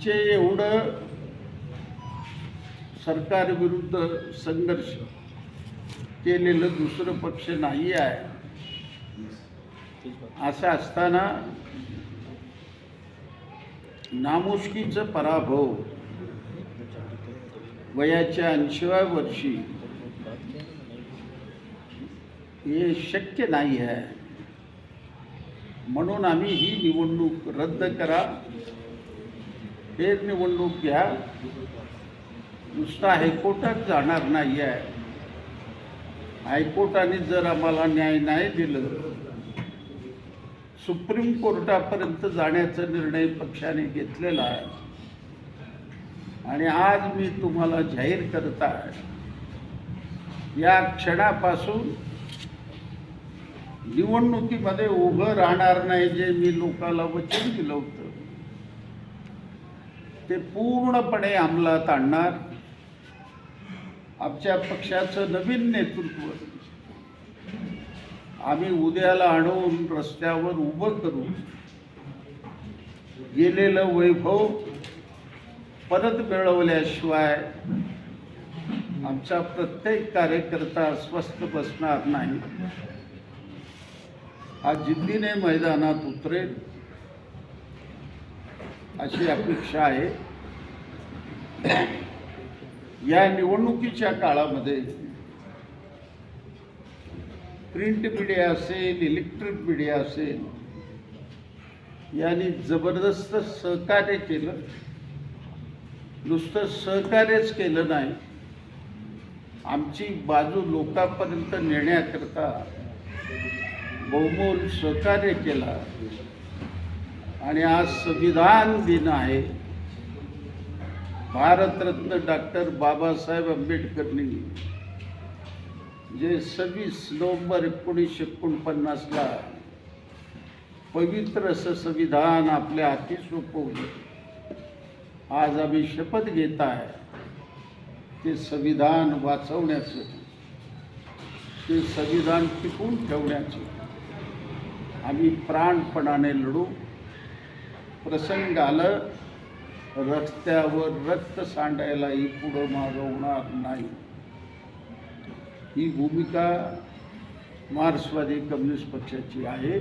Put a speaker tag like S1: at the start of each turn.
S1: आमचे एवढं सरकारविरुद्ध संघर्ष केलेलं दुसरं पक्ष नाही आहे. असं असताना नामुष्कीचा पराभव वयाच्या 80व्या वर्षी हे शक्य नाही आहे. म्हणून आम्ही ही निवडणूक रद्द करा, फेरनिवडणूक घ्या. नुसता हायकोर्टात जाणार नाही आहे. हायकोर्टाने जर आम्हाला न्याय नाही दिलं, सुप्रीम कोर्टापर्यंत जाण्याचा निर्णय पक्षाने घेतलेला आहे. आणि आज मी तुम्हाला जाहीर करत आहे, या क्षणापासून निवडणुकीमध्ये उभं राहणार नाही. जे मी लोकांना वचन दिलं होतं ते पूर्णपणे अंमलात आणणार. आमच्या पक्षाचं नवीन नेतृत्व आम्ही उद्याला आणून रस्त्यावर उभं करू. गेलेलं वैभव परत मिळवल्याशिवाय आमचा प्रत्येक कार्यकर्ता स्वस्थ बसणार नाही. हा जिद्दीने मैदानात उतरेल अशी अपेक्षा आहे. या निवडणुकीच्या काळामध्ये प्रिंट मीडिया असेल, इलेक्ट्रिक मीडिया असेल, यांनी जबरदस्त सहकार्य केलं. नुसतं सहकार्यच केलं नाही, आमची बाजू लोकांपर्यंत नेण्याकरता बहुमोल सहकार्य केला. आणि आज संविधान दिन आहे. भारतरत्न डॉक्टर बाबासाहेब आंबेडकरांनी जे 26 नोव्हेंबर 1949ला पवित्र असं संविधान आपल्या हाती सोपवलं. आज आम्ही शपथ घेत आहे ते संविधान वाचवण्याचं, ते संविधान टिकवून ठेवण्याचं आम्ही प्राणपणाने लढू. प्रसंग आलं, रस्त्यावर रक्त सांडायलाही पुढं मागं होणार नाही. ही भूमिका मार्क्सवादी कम्युनिस्ट पक्षाची आहे.